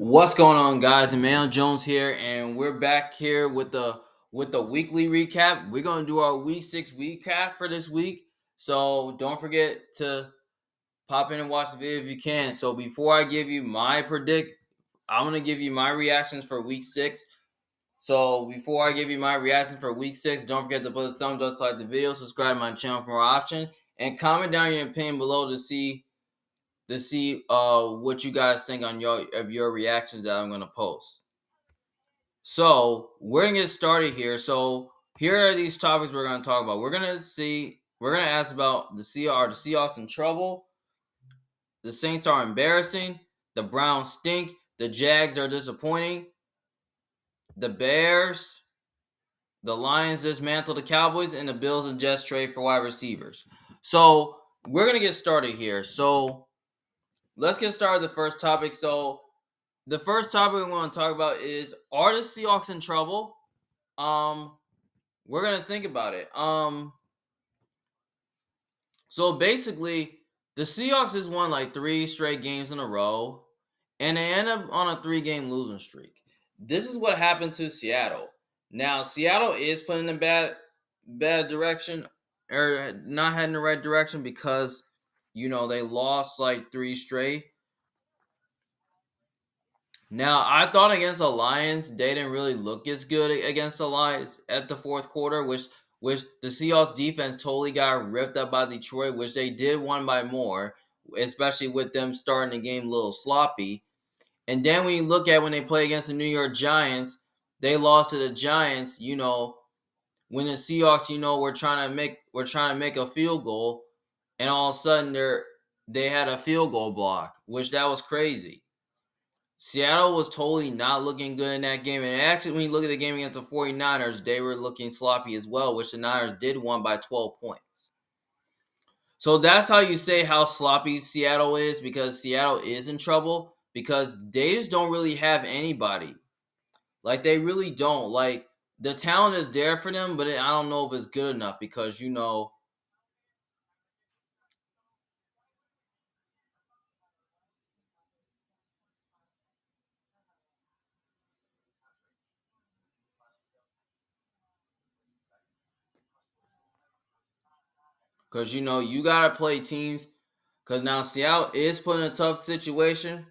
What's going on, guys? Emmanuel Jones here, and we're back here with the weekly recap. We're gonna do our week 6 recap for this week. So don't forget to pop in and watch the video if you can. So before I give you I'm gonna give you my reactions for week 6. So before I give you my reaction for week 6, don't forget to put a thumbs up, like the video, subscribe to my channel for more options, and comment down your opinion below to see what you guys think on your reactions that I'm gonna post. So we're gonna get started here. So here are these topics we're gonna talk about. We're gonna ask about the Seahawks in trouble, the Saints are embarrassing, the Browns stink, the Jags are disappointing, the Bears, the Lions dismantle the Cowboys, and the Bills and Jets trade for wide receivers. So we're gonna get started here. So let's get started with the first topic. So the first topic we want to talk about is, are the Seahawks in trouble? We're gonna think about it. So basically, the Seahawks has won like 3 straight games in a row, and they end up on a 3-game losing streak. This is what happened to Seattle. Now, Seattle is put in a bad direction, or not heading the right direction, because they lost like 3 straight. Now, I thought against the Lions, they didn't really look as good against the Lions at the fourth quarter, which the Seahawks defense totally got ripped up by Detroit, which they did win by more, especially with them starting the game a little sloppy. And then when you look at when they play against the New York Giants, they lost to the Giants. When the Seahawks, we're trying to make a field goal, and all of a sudden they had a field goal block, which that was crazy. Seattle was totally not looking good in that game. And actually, when you look at the game against the 49ers, they were looking sloppy as well, which the Niners did win by 12 points. So that's how you say how sloppy Seattle is, because Seattle is in trouble, because they just don't really have anybody. Like, they really don't. Like, the talent is there for them, but I don't know if it's good enough, because you got to play teams, because now Seattle is put in a tough situation.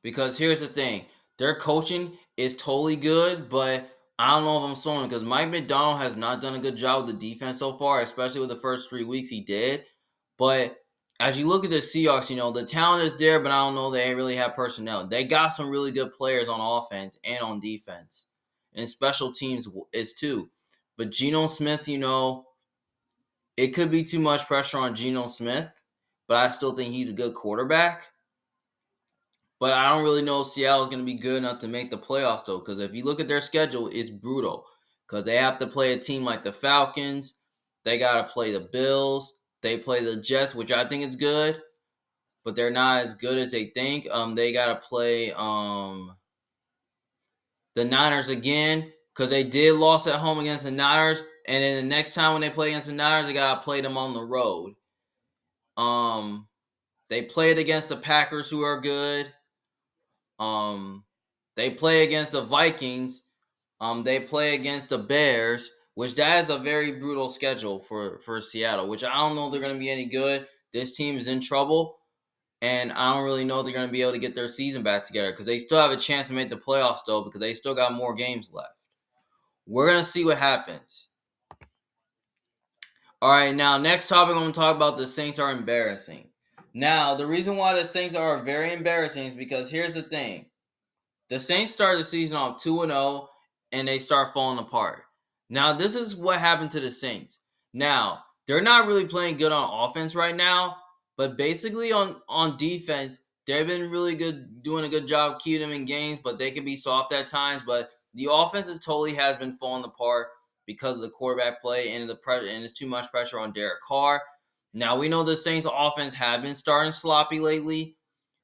Because here's the thing, their coaching is totally good, but I don't know if I'm sold, because Mike Macdonald has not done a good job with the defense so far, especially with the first 3 weeks he did. But as you look at the Seahawks, the talent is there, but I don't know, they ain't really have personnel. They got some really good players on offense and on defense, and special teams is too. But Geno Smith, it could be too much pressure on Geno Smith, but I still think he's a good quarterback. But I don't really know if Seattle is going to be good enough to make the playoffs, though, because if you look at their schedule, it's brutal. Because they have to play a team like the Falcons. They got to play the Bills. They play the Jets, which I think is good, but they're not as good as they think. They got to play the Niners again, because they did lose at home against the Niners. And then the next time when they play against the Niners, they got to play them on the road. They played against the Packers, who are good. They play against the Vikings. They play against the Bears, which that is a very brutal schedule for Seattle, which I don't know if they're going to be any good. This team is in trouble, and I don't really know if they're going to be able to get their season back together, because they still have a chance to make the playoffs, though, because they still got more games left. We're going to see what happens. All right, now, next topic I'm going to talk about, the Saints are embarrassing. Now, the reason why the Saints are very embarrassing is because here's the thing. The Saints started the season off 2-0, and they start falling apart. Now, this is what happened to the Saints. Now, they're not really playing good on offense right now, but basically on defense, they've been really good, doing a good job keeping them in games, but they can be soft at times. But the offense totally has been falling apart because of the quarterback play and the pressure, and it's too much pressure on Derek Carr. Now, we know the Saints offense have been starting sloppy lately.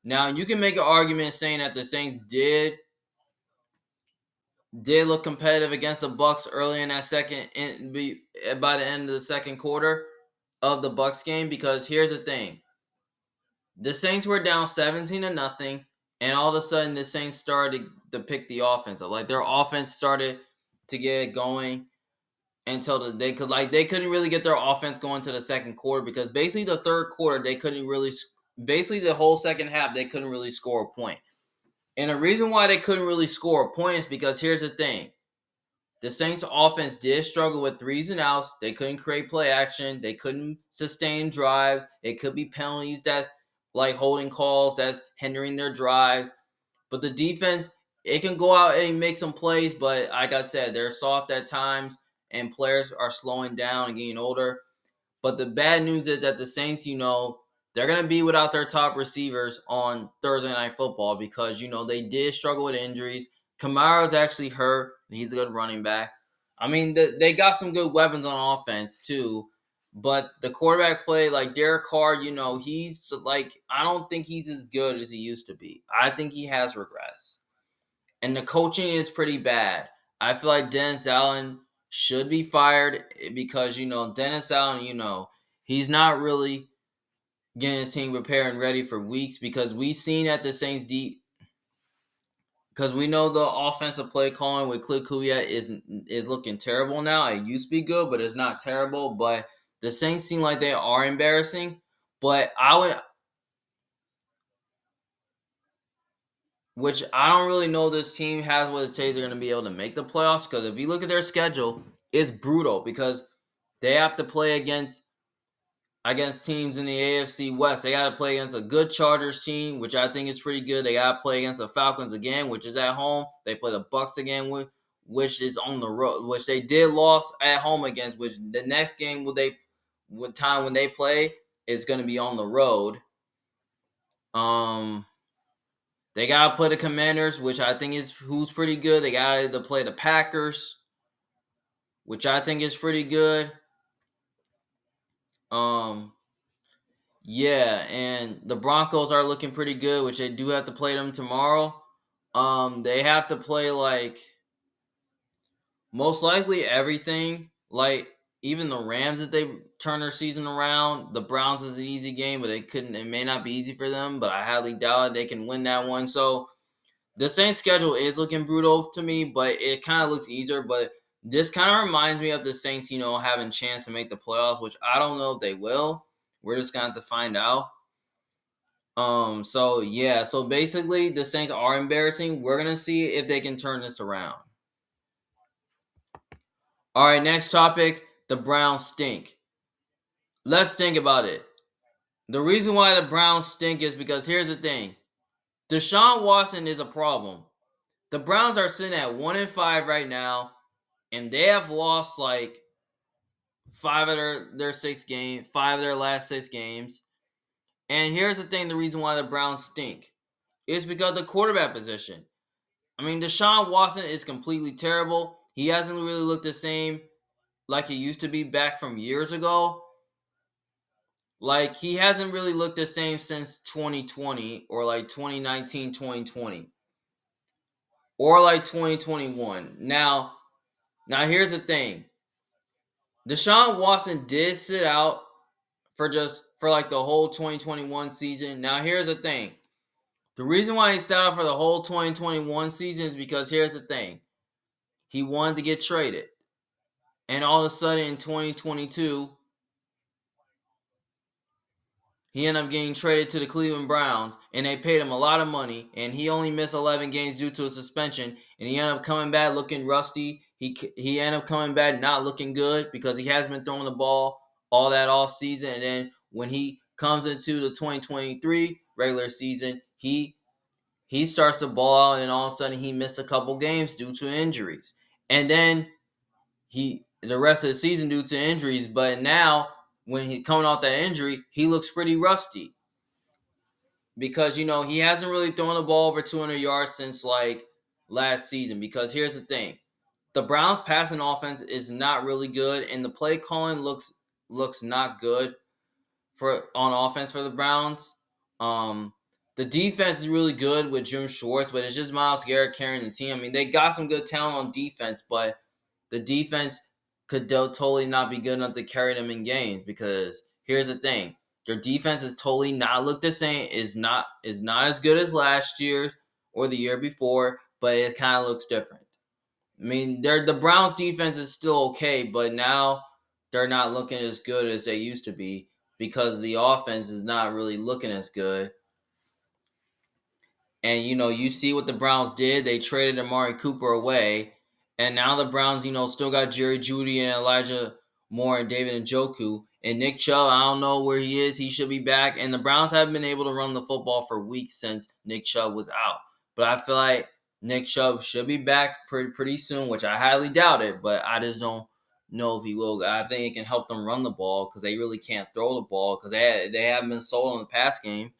Now, you can make an argument saying that the Saints did did look competitive against the Bucks early in that by the end of the second quarter of the Bucks game. Because here's the thing: the Saints were down 17 to nothing, and all of a sudden the Saints started to pick the offense up. Like their offense started to get going until they couldn't really get their offense going to the second quarter, because basically the third quarter they couldn't really basically the whole second half they couldn't really score a point. And the reason why they couldn't really score a point is because here's the thing: the Saints offense did struggle with threes and outs. They couldn't create play action. They couldn't sustain drives. It could be penalties that's like holding calls that's hindering their drives. But the defense, it can go out and make some plays, but like I said, they're soft at times and players are slowing down and getting older. But the bad news is that the Saints, they're going to be without their top receivers on Thursday Night Football because, they did struggle with injuries. Kamara's actually hurt. He's a good running back. I mean, they got some good weapons on offense, too. But the quarterback play, like Derek Carr, he's like, I don't think he's as good as he used to be. I think he has regressed. And the coaching is pretty bad. I feel like Dennis Allen should be fired because, Dennis Allen, he's not really getting his team prepared and ready for weeks, because we've seen at the Saints deep, because we know the offensive play calling with Cliff Kubiak is looking terrible now. It used to be good, but it's not terrible. But the Saints seem like they are embarrassing. But which I don't really know this team has what it takes they're going to be able to make the playoffs, because if you look at their schedule, it's brutal because they have to play against teams in the AFC West. They got to play against a good Chargers team, which I think is pretty good. They got to play against the Falcons again, which is at home. They play the Bucks again, which is on the road, which they did lost at home against. Which the next game when they play is going to be on the road. They got to play the Commanders, which I think is who's pretty good. They got to play the Packers, which I think is pretty good. Yeah, and the Broncos are looking pretty good, which they do have to play them tomorrow. They have to play like most likely everything. Like even the Rams, if they turn their season around. The Browns is an easy game, but it may not be easy for them. But I highly doubt they can win that one. So the Saints schedule is looking brutal to me, but it kind of looks easier. But this kind of reminds me of the Saints, having a chance to make the playoffs, which I don't know if they will. We're just gonna have to find out. So yeah, so basically the Saints are embarrassing. We're gonna see if they can turn this around. All right, next topic, the Browns stink. Let's think about it. The reason why the Browns stink is because here's the thing. Deshaun Watson is a problem. The Browns are sitting at 1-5 right now, and they have lost like five of their last 6 games. And here's the thing, the reason why the Browns stink is because of the quarterback position. I mean, Deshaun Watson is completely terrible. He hasn't really looked the same like he used to be back from years ago. Like, he hasn't really looked the same since 2020 or like 2019, 2020 or like 2021. Now here's the thing. Deshaun Watson did sit out for like the whole 2021 season. Now here's the thing. The reason why he sat out for the whole 2021 season is because here's the thing. He wanted to get traded. And all of a sudden in 2022, he ended up getting traded to the Cleveland Browns, and they paid him a lot of money, and he only missed 11 games due to a suspension, and he ended up coming back looking rusty. He ended up coming back not looking good because he hasn't been throwing the ball all that off season, and then when he comes into the 2023 regular season, he starts to ball out, and all of a sudden he missed a couple games due to injuries. And then the rest of the season due to injuries, but now when he's coming off that injury, he looks pretty rusty because he hasn't really thrown the ball over 200 yards since like last season. Because here's the thing, the Browns passing offense is not really good, and the play calling looks not good on offense for the Browns. The defense is really good with Jim Schwartz, but it's just Myles Garrett carrying the team. I mean, they got some good talent on defense, but the defense could totally not be good enough to carry them in games because here's the thing. Their defense is totally not look the same, is not as good as last year's or the year before, but it kind of looks different. I mean, the Browns defense is still okay, but now they're not looking as good as they used to be because the offense is not really looking as good. And you see what the Browns did. They traded Amari Cooper away, and now the Browns, still got Jerry Jeudy and Elijah Moore and David Njoku. And Nick Chubb, I don't know where he is. He should be back. And the Browns haven't been able to run the football for weeks since Nick Chubb was out. But I feel like Nick Chubb should be back pretty soon, which I highly doubt it. But I just don't know if he will. I think it can help them run the ball because they really can't throw the ball because they haven't been sold on the pass game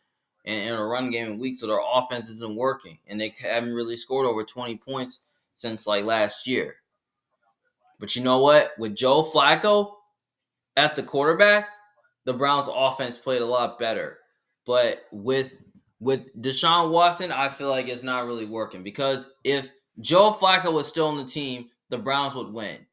and in a run game in weeks, so their offense isn't working, and they haven't really scored over 20 points since like last year. But you know what? With Joe Flacco at the quarterback, the Browns' offense played a lot better. But with Deshaun Watson, I feel like it's not really working because if Joe Flacco was still on the team, the Browns would win.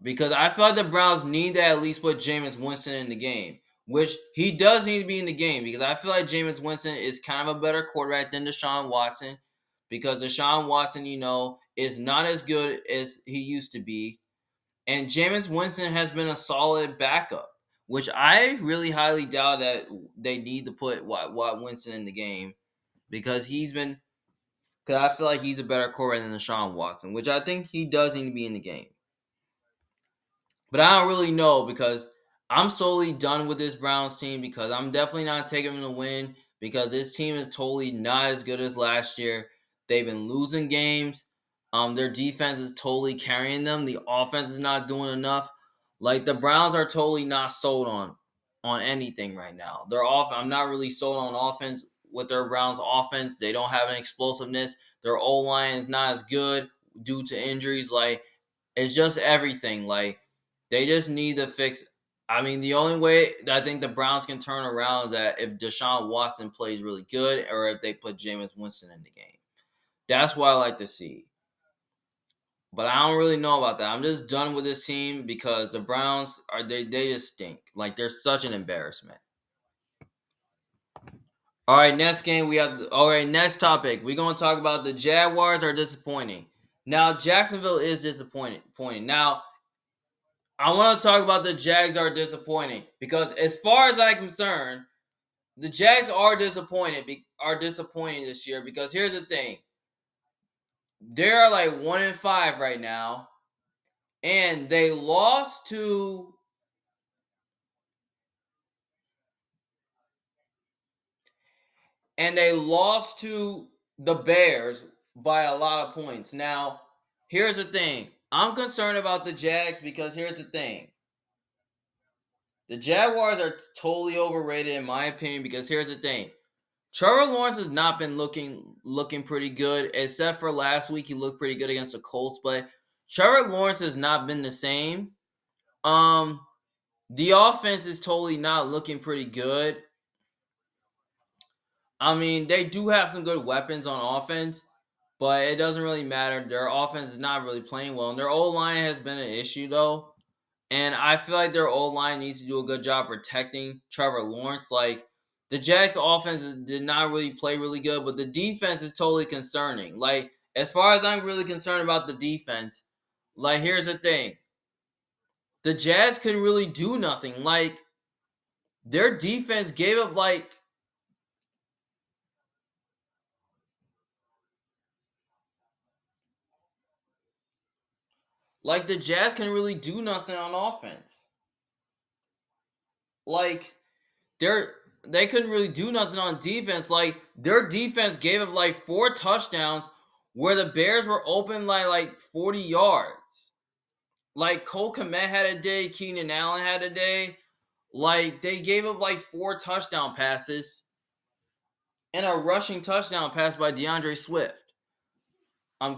Because I feel like the Browns need to at least put Jameis Winston in the game, which he does need to be in the game because I feel like Jameis Winston is kind of a better quarterback than Deshaun Watson because Deshaun Watson, is not as good as he used to be. And Jameis Winston has been a solid backup, which I really highly doubt that they need to put Watt Winston in the game because because I feel like he's a better quarterback than Deshaun Watson, which I think he does need to be in the game. But I don't really know because I'm solely done with this Browns team because I'm definitely not taking them to win because this team is totally not as good as last year. They've been losing games. Their defense is totally carrying them. The offense is not doing enough. Like the Browns are totally not sold on anything right now. They're off. I'm not really sold on offense with their Browns offense. They don't have an explosiveness. Their O line is not as good due to injuries. Like it's just everything. Like they just need to fix. I mean, the only way that I think the Browns can turn around is that if Deshaun Watson plays really good or if they put Jameis Winston in the game. That's what I like to see. But I don't really know about that. I'm just done with this team because the Browns they just stink. Like they're such an embarrassment. All right, next game we have. All right, next topic. We're gonna talk about the Jaguars are disappointing. Now Jacksonville is disappointing. Now I want to talk about the Jags are disappointing because as far as I'm concerned, the Jags are disappointing this year because here's the thing. They're like 1-5 right now, and they lost to the Bears by a lot of points. Now, here's the thing. I'm concerned about the Jags because here's the thing. The Jaguars are totally overrated in my opinion because here's the thing. Trevor Lawrence has not been looking pretty good, except for last week. He looked pretty good against the Colts, but Trevor Lawrence has not been the same. The offense is totally not looking pretty good. I mean, they do have some good weapons on offense, but it doesn't really matter. Their offense is not really playing well, and their O line has been an issue though. And I feel like their O line needs to do a good job protecting Trevor Lawrence. Like the Jags offense did not really play really good, but the defense is totally concerning. Like as far as I'm really concerned about the defense, like here's the thing. The Jazz could really do nothing. Like their defense gave up like the Jazz can really do nothing on offense. Like they couldn't really do nothing on defense. Like their defense gave up like 4 touchdowns where the Bears were open like 40 yards. Like Cole Kmet had a day, Keenan Allen had a day. Like they gave up like 4 touchdown passes and a rushing touchdown pass by DeAndre Swift.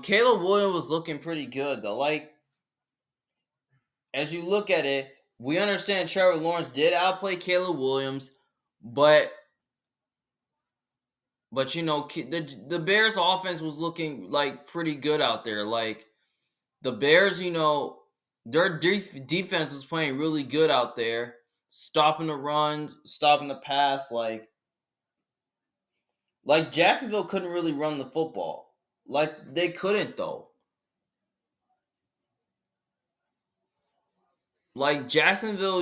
Caleb Williams was looking pretty good though. Like as you look at it, we understand Trevor Lawrence did outplay Caleb Williams, but but the Bears offense was looking like pretty good out there. Like the Bears, their defense was playing really good out there, stopping the run, stopping the pass. Like Jacksonville couldn't really run the football. Like they couldn't though. Like Jacksonville,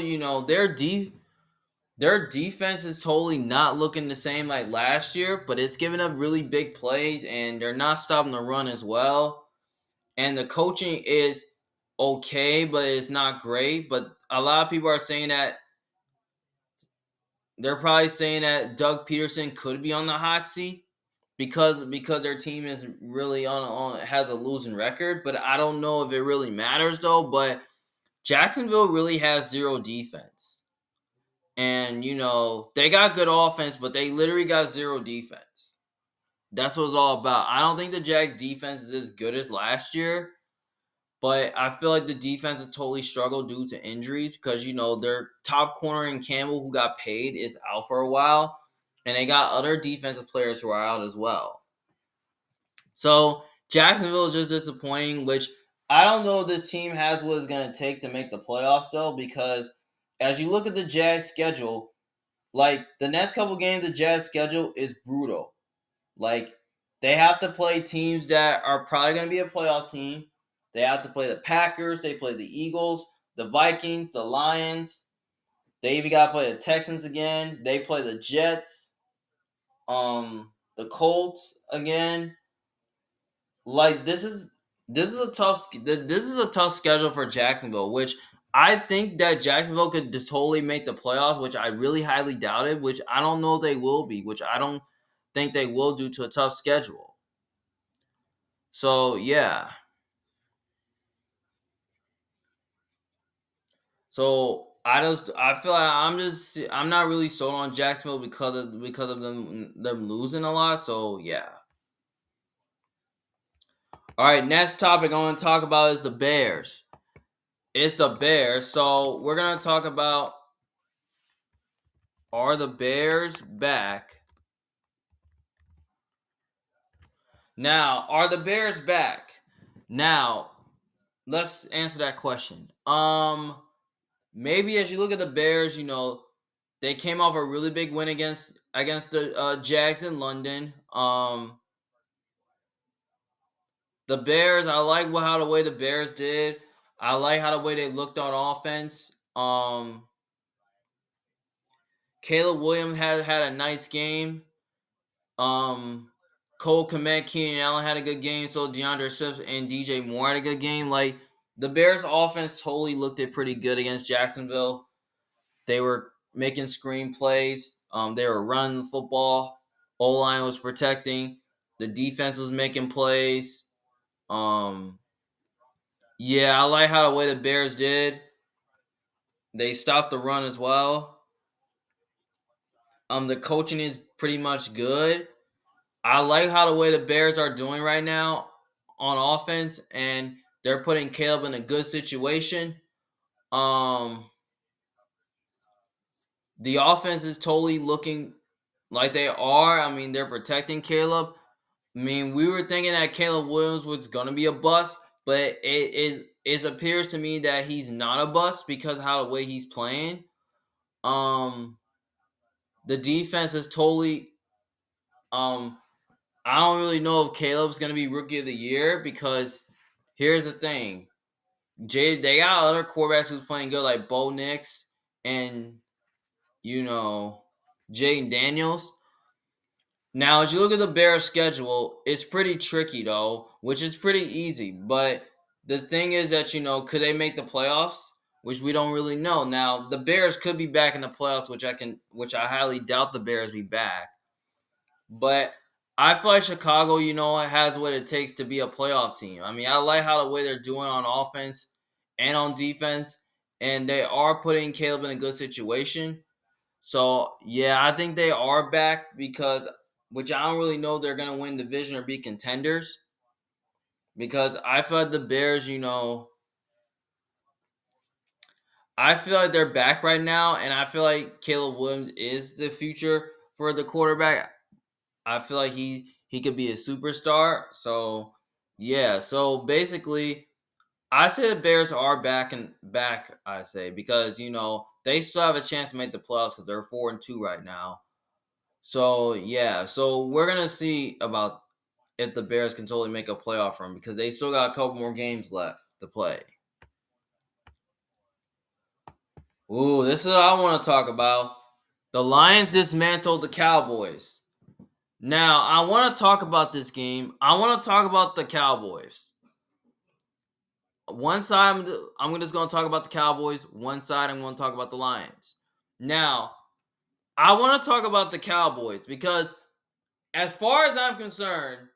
their defense is totally not looking the same like last year, but it's giving up really big plays and they're not stopping the run as well. And the coaching is okay, but it's not great. But a lot of people are saying that they're probably saying that Doug Peterson could be on the hot seat because their team is really on has a losing record. But I don't know if it really matters though. But Jacksonville really has zero defense. And they got good offense, but they literally got zero defense. That's what it's all about. I don't think the Jags defense is as good as last year, but I feel like the defense has totally struggled due to injuries because their top corner in Campbell, who got paid, is out for a while, and they got other defensive players who are out as well. So Jacksonville is just disappointing, which I don't know if this team has what it's going to take to make the playoffs though, because as you look at the Jags schedule, like the next couple games, the Jazz schedule is brutal. Like they have to play teams that are probably going to be a playoff team. They have to play the Packers. They play the Eagles, the Vikings, the Lions. They even got to play the Texans again. They play the Jets, the Colts again. Like this is a tough schedule for Jacksonville, which I think that Jacksonville could totally make the playoffs, which I really highly doubted, which I don't know if they will be, which I don't think they will due to a tough schedule. So yeah. So I feel like I'm not really sold on Jacksonville because of them losing a lot. So yeah. All right, next topic I want to talk about is the Bears. It's the Bears. So we're gonna talk about, are the Bears back? Now, are the Bears back? Now, let's answer that question. Maybe as you look at the Bears, they came off a really big win against the Jags in London. The Bears, I like how the way the Bears did. I like how the way they looked on offense. Caleb Williams had a nice game. Cole Kmet, Keenan Allen had a good game. So DeAndre Swift and DJ Moore had a good game. Like the Bears offense totally looked it pretty good against Jacksonville. They were making screen plays. They were running the football. O-line was protecting. The defense was making plays. Yeah, I like how the way the Bears did. They stopped the run as well. The coaching is pretty much good. I like how the way the Bears are doing right now on offense, and they're putting Caleb in a good situation. Um, the offense is totally looking like they are. I mean, they're protecting Caleb. I mean, we were thinking that Caleb Williams was gonna be a bust, but it appears to me that he's not a bust because of how the way he's playing. Um, the defense is totally um I don't really know if Caleb's gonna be rookie of the year because here's the thing. They got other quarterbacks who's playing good like Bo Nix and you know Jaden Daniels. Now as you look at the Bears schedule, it's pretty tricky though, which is pretty easy. But the thing is that could they make the playoffs? Which we don't really know. Now the Bears could be back in the playoffs, which I highly doubt the Bears be back. But I feel like Chicago, has what it takes to be a playoff team. I mean, I like how the way they're doing on offense and on defense, and they are putting Caleb in a good situation. So yeah, I think they are back because, which I don't really know if they're gonna win division or be contenders. Because I feel like the Bears, I feel like they're back right now, and I feel like Caleb Williams is the future for the quarterback. I feel like he could be a superstar. So yeah, so basically I say the Bears are back and back. I say because they still have a chance to make the playoffs because they're 4-2 right now. So yeah, so we're gonna see about if the Bears can totally make a playoff run because they still got a couple more games left to play. Ooh, this is what I want to talk about. The Lions dismantled the Cowboys. Now, I want to talk about this game. I want to talk about the Cowboys. One side, I'm just going to talk about the Cowboys. One side, I'm going to talk about the Lions. Now, I want to talk about the Cowboys because, as far as I'm concerned,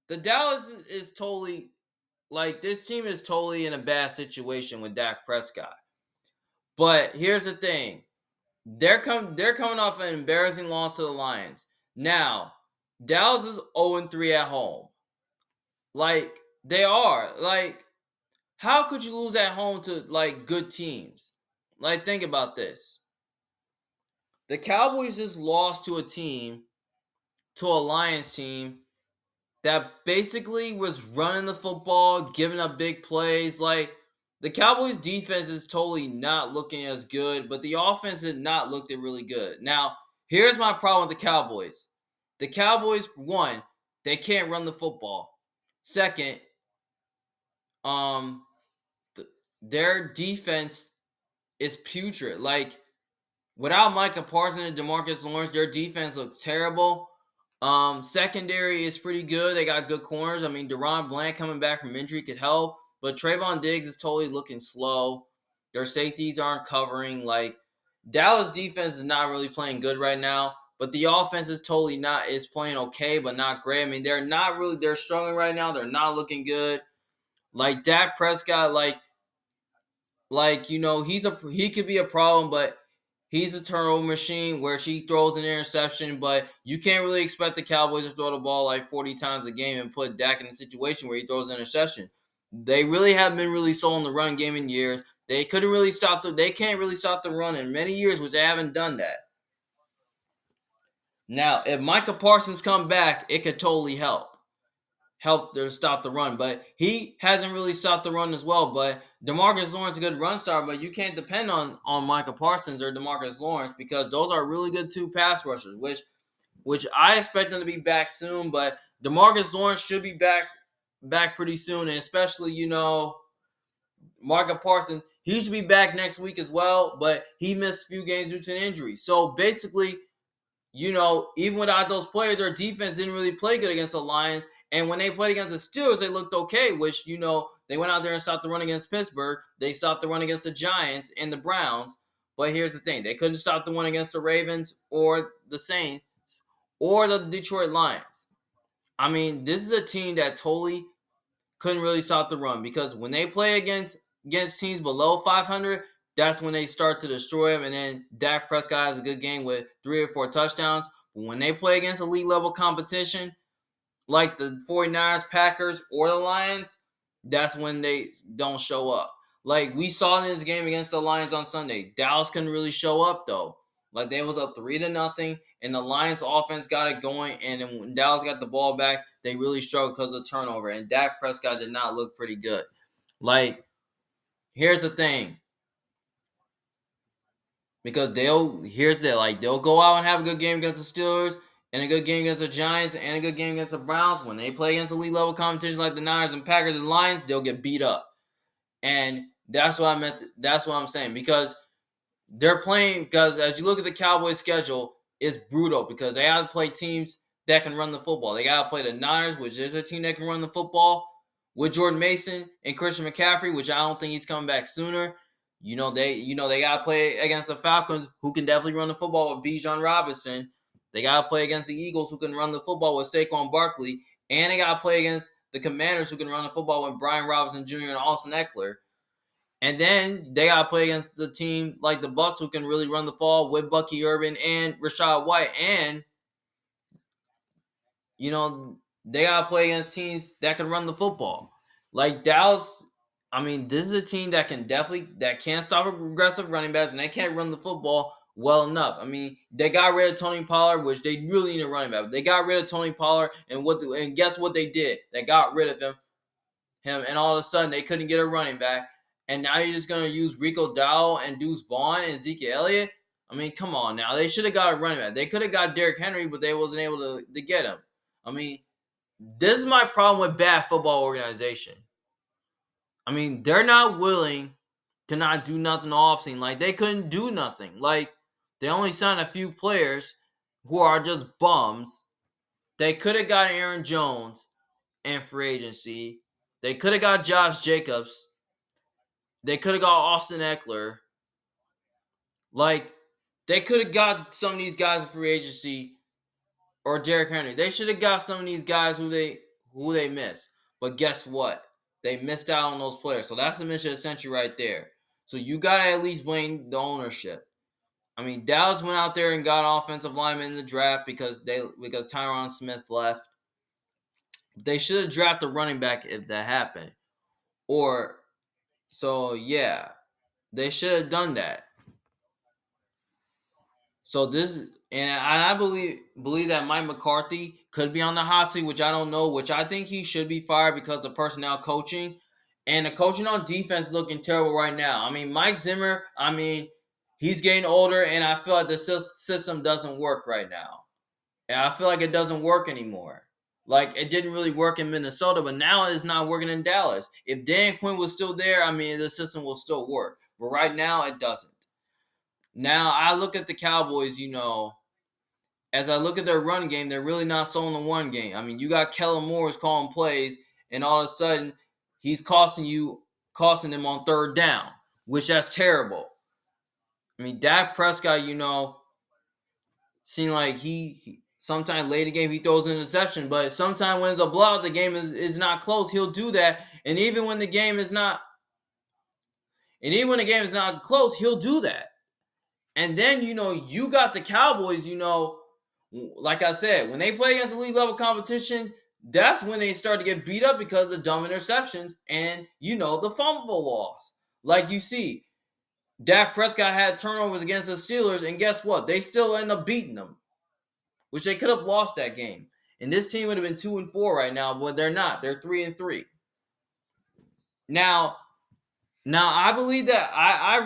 the Dallas is totally this team is totally in a bad situation with Dak Prescott. But here's the thing: they're coming off an embarrassing loss to the Lions. Now, Dallas is 0-3 at home. They are. How could you lose at home to good teams? Think about this. The Cowboys just lost to to a Lions team that basically was running the football, giving up big plays. The Cowboys defense is totally not looking as good, but the offense did not look really good. Now, here's my problem with the Cowboys. The Cowboys, one, they can't run the football. Second, um, their defense is putrid. Without Micah Parsons and DeMarcus Lawrence, their defense looks terrible. Secondary is pretty good. They got good corners. I mean, Deron Bland coming back from injury could help, but Trayvon Diggs is totally looking slow. Their safeties aren't covering. Dallas defense is not really playing good right now, but the offense is totally not is playing okay, but not great. I mean, they're struggling right now. They're not looking good. Dak Prescott, he could be a problem, but he's a turnover machine where she throws an interception, but you can't really expect the Cowboys to throw the ball 40 times a game and put Dak in a situation where he throws an interception. They really haven't been really sold on the run game in years. They can't really stop the run in many years, which they haven't done that. Now, if Micah Parsons come back, it could totally help to stop the run, but he hasn't really stopped the run as well. But DeMarcus Lawrence is a good run star, but you can't depend on Micah Parsons or DeMarcus Lawrence because those are really good two pass rushers, which I expect them to be back soon. But DeMarcus Lawrence should be back pretty soon, and especially Micah Parsons, he should be back next week as well. But he missed a few games due to an injury, so basically, even without those players, their defense didn't really play good against the Lions. And when they played against the Steelers, they looked okay, which, they went out there and stopped the run against Pittsburgh. They stopped the run against the Giants and the Browns. But here's the thing. They couldn't stop the one against the Ravens or the Saints or the Detroit Lions. I mean, this is a team that totally couldn't really stop the run because when they play against teams below 500, that's when they start to destroy them. And then Dak Prescott has a good game with 3 or 4 touchdowns. But when they play against elite level competition, like the 49ers, Packers, or the Lions, that's when they don't show up. We saw in this game against the Lions on Sunday. Dallas couldn't really show up, though. They was up 3-0, and the Lions offense got it going, and then when Dallas got the ball back, they really struggled because of the turnover, and Dak Prescott did not look pretty good. Here's the thing. Because they'll go out and have a good game against the Steelers, and a good game against the Giants, and a good game against the Browns. When they play against elite level competitions like the Niners and Packers and Lions, they'll get beat up. And that's what I meant. That's what I'm saying. Because they're playing. Because as you look at the Cowboys' schedule, it's brutal. Because they have to play teams that can run the football. They got to play the Niners, which is a team that can run the football, with Jordan Mason and Christian McCaffrey, which I don't think he's coming back sooner. They gotta play against the Falcons, who can definitely run the football with Bijan Robinson. They gotta play against the Eagles, who can run the football with Saquon Barkley, and they gotta play against the Commanders, who can run the football with Brian Robinson Jr. and Austin Eckler. And then they gotta play against the team like the Bucs, who can really run the ball with Bucky Urban and Rachaad White. And they gotta play against teams that can run the football. Dallas, I mean, this is a team that can stop aggressive running backs, and they can't run the football well enough. I mean, they got rid of Tony Pollard, which they really need a running back. They got rid of Tony Pollard, and guess what they did? They got rid of him, and all of a sudden they couldn't get a running back. And now you're just gonna use Rico Dowdle and Deuce Vaughn and Ezekiel Elliott. I mean, come on now. They should have got a running back. They could have got Derrick Henry, but they wasn't able to get him. I mean, this is my problem with bad football organization. I mean, they're not willing to not do nothing off scene. Like, they couldn't do nothing. Like, they only signed a few players who are just bums. They could have got Aaron Jones in free agency. They could have got Josh Jacobs. They could have got Austin Eckler. Like, they could have got some of these guys in free agency or Derrick Henry. They should have got some of these guys who they missed. But guess what? They missed out on those players. So that's the mission of the century right there. So you gotta at least blame the ownership. I mean, Dallas went out there and got offensive linemen in the draft because Tyron Smith left. They should have drafted a running back if that happened. Yeah, they should have done that. So I believe that Mike McCarthy could be on the hot seat, which I don't know, which I think he should be fired because the personnel coaching and the coaching on defense looking terrible right now. I mean, Mike Zimmer, he's getting older, and I feel like the system doesn't work right now. And I feel like it doesn't work anymore. Like, it didn't really work in Minnesota, but now it's not working in Dallas. If Dan Quinn was still there, the system will still work. But right now, it doesn't. Now, I look at the Cowboys, as I look at their run game, they're really not sold on the one game. I mean, you got Kellen Moore calling plays, and all of a sudden, he's costing them on third down, which that's terrible. I mean, Dak Prescott, seemed like he sometimes late in the game he throws an interception, but sometimes when it's a blowout, the game is not close, he'll do that. And even when the game is not close, he'll do that. And then, you got the Cowboys, like I said, when they play against elite level competition, that's when they start to get beat up because of the dumb interceptions and, the fumble loss. Like you see, Dak Prescott had turnovers against the Steelers, and guess what? They still end up beating them, which they could have lost that game. And this team would have been 2-4 right now, but they're not. They're 3-3. Now I believe that I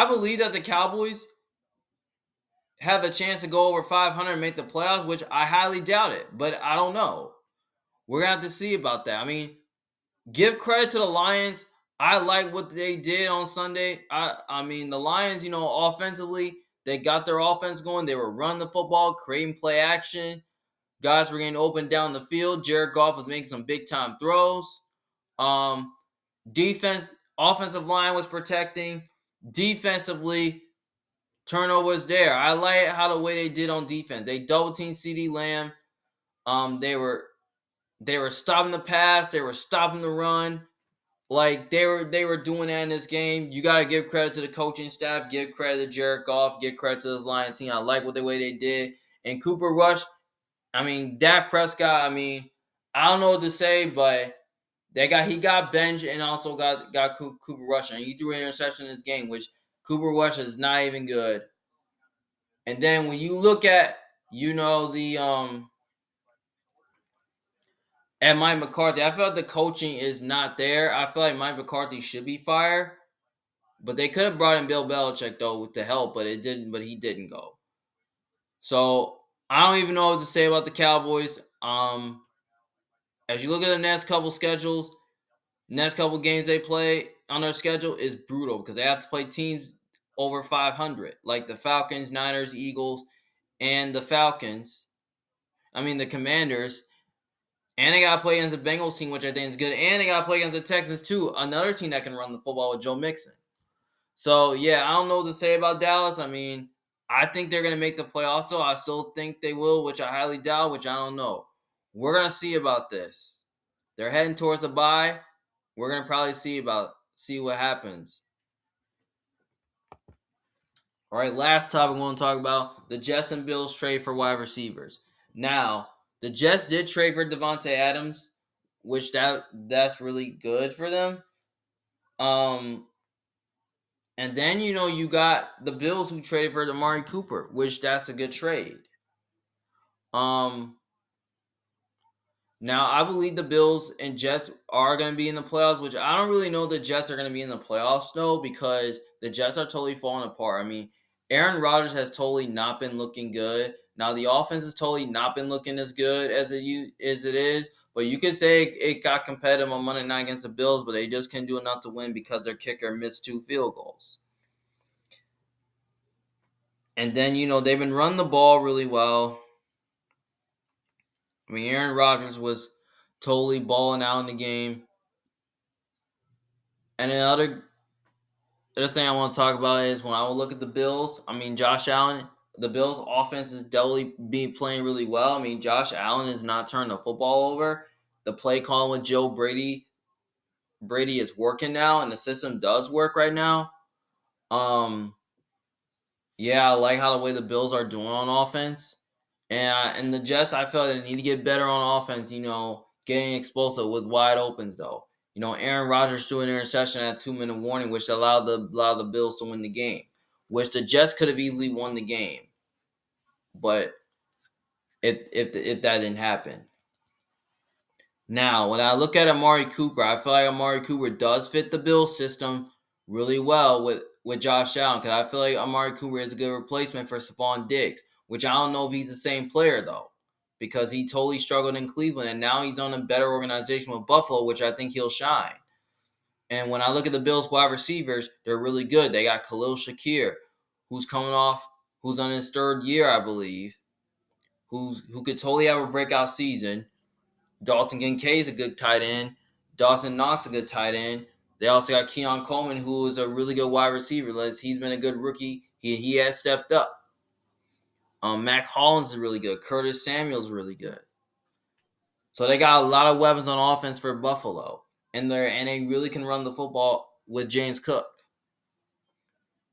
believe that the Cowboys have a chance to go over 500 and make the playoffs, which I highly doubt it. But I don't know. We're going to have to see about that. I mean, give credit to the Lions. I like what they did on Sunday. I mean, the Lions, offensively, they got their offense going. They were running the football, creating play action. Guys were getting open down the field. Jared Goff was making some big-time throws. Offensive line was protecting. Defensively, turnovers there. I like how the way they did on defense. They double-teamed CeeDee Lamb. They were stopping the pass. They were stopping the run. Like, they were doing that in this game. You got to give credit to the coaching staff. Give credit to Jared Goff. Give credit to this Lions team. I like the way they did. And Cooper Rush, Dak Prescott, I don't know what to say, but he got benched and also got Cooper Rush. And he threw an interception in this game, which Cooper Rush is not even good. And then when you look at, at Mike McCarthy, I feel like the coaching is not there. I feel like Mike McCarthy should be fired. But they could have brought in Bill Belichick, though, to help, but he didn't go. So I don't even know what to say about the Cowboys. As you look at the next couple games they play on their schedule is brutal because they have to play teams over 500, like the Falcons, Niners, Eagles, and the Commanders. And they got to play against the Bengals team, which I think is good. And they got to play against the Texans, too, another team that can run the football with Joe Mixon. So, yeah, I don't know what to say about Dallas. I think they're going to make the playoffs, though. I still think they will, which I highly doubt, which I don't know. We're going to see about this. They're heading towards the bye. We're going to probably see what happens. All right, last topic we want to talk about, the Jets and Bills trade for wide receivers. Now, the Jets did trade for Davante Adams, which that's really good for them. And then you got the Bills who traded for Amari Cooper, which that's a good trade. Um, Now I believe the Bills and Jets are going to be in the playoffs, which I don't really know the Jets are going to be in the playoffs though, because the Jets are totally falling apart. I mean, Aaron Rodgers has totally not been looking good. Now the offense has totally not been looking as good as it is. But you could say it got competitive on Monday night against the Bills, but they just couldn't do enough to win because their kicker missed 2 field goals. And then they've been running the ball really well. I mean, Aaron Rodgers was totally balling out in the game. And the other thing I want to talk about is when I will look at the Bills. I mean, Josh Allen, the Bills' offense is definitely being playing really well. I mean, Josh Allen is not turning the football over. The play calling with Joe Brady is working now, and the system does work right now. Um, yeah, I like how the way the Bills are doing on offense, and the Jets. I feel like they need to get better on offense. Getting explosive with wide opens though. Aaron Rodgers threw an interception at 2 minute warning, which allowed the Bills to win the game, which the Jets could have easily won the game, but if that didn't happen. Now, when I look at Amari Cooper, I feel like Amari Cooper does fit the Bills system really well with Josh Allen, because I feel like Amari Cooper is a good replacement for Stephon Diggs, which I don't know if he's the same player though, because he totally struggled in Cleveland, and now he's on a better organization with Buffalo, which I think he'll shine. And when I look at the Bills wide receivers, they're really good. They got Khalil Shakir, who's on his 3rd year, I believe, who could totally have a breakout season. Dalton Kincaid is a good tight end. Dawson Knox a good tight end. They also got Keon Coleman, who is a really good wide receiver. He's been a good rookie. He has stepped up. Mac Hollins is really good. Curtis Samuel's really good. So they got a lot of weapons on offense for Buffalo, and they really can run the football with James Cook.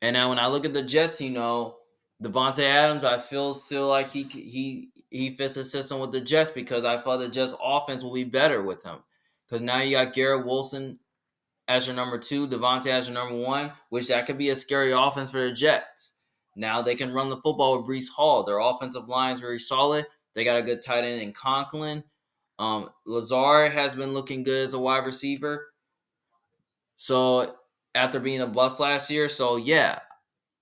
And now when I look at the Jets, Devontae Adams, I feel still like he fits the system with the Jets, because I feel the Jets offense will be better with him. Because now you got Garrett Wilson as your number 2, Devontae as your number 1, which that could be a scary offense for the Jets. Now they can run the football with Breece Hall. Their offensive line is very solid. They got a good tight end in Conklin. Lazard has been looking good as a wide receiver. So after being a bust last year, so yeah,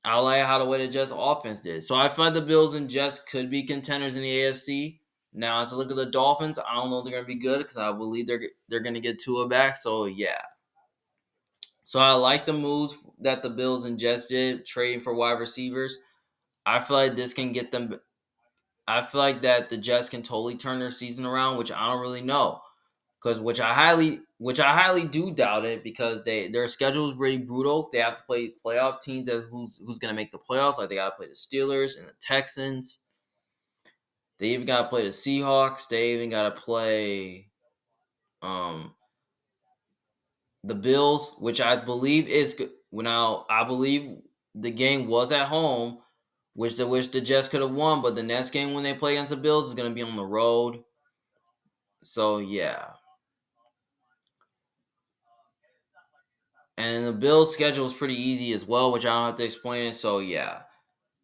I like how the way the Jets offense did. So I feel like the Bills and Jets could be contenders in the AFC. Now, as I look at the Dolphins, I don't know if they're going to be good, because I believe they're going to get Tua back. So yeah. So I like the moves that the Bills and Jets did, trading for wide receivers. I feel like this can get them. I feel like that the Jets can totally turn their season around, which I don't really know, because which I highly do doubt it, because their schedule is really brutal. They have to play playoff teams that who's going to make the playoffs. Like they got to play the Steelers and the Texans. They even got to play the Seahawks. They even got to play um the Bills, which I believe is good. Now I believe the game was at home, which the Jets could have won, but the next game when they play against the Bills is going to be on the road. So yeah, and the Bills' schedule is pretty easy as well, which I don't have to explain it. So yeah,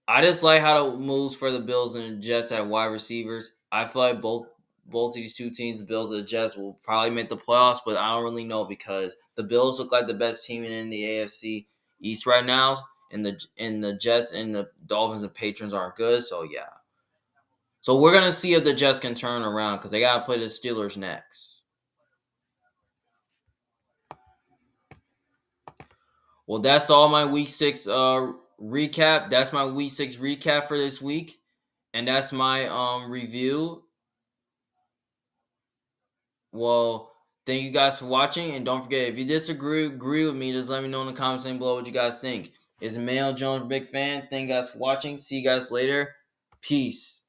I just like how the moves for the Bills and the Jets at wide receivers. I feel like both of these two teams, the Bills and the Jets, will probably make the playoffs, but I don't really know, because the Bills look like the best team in the AFC East right now, and the Jets and the Dolphins and Patrons aren't good. So yeah, so we're gonna see if the Jets can turn around, because they gotta play the Steelers next. Well, that's all my week 6 recap. That's my week 6 recap for this week, and that's my review. Well, thank you guys for watching, and don't forget, if you agree with me, just let me know in the comments section below what you guys think. It's Mayo Jones, big fan. Thank you guys for watching. See you guys later. Peace.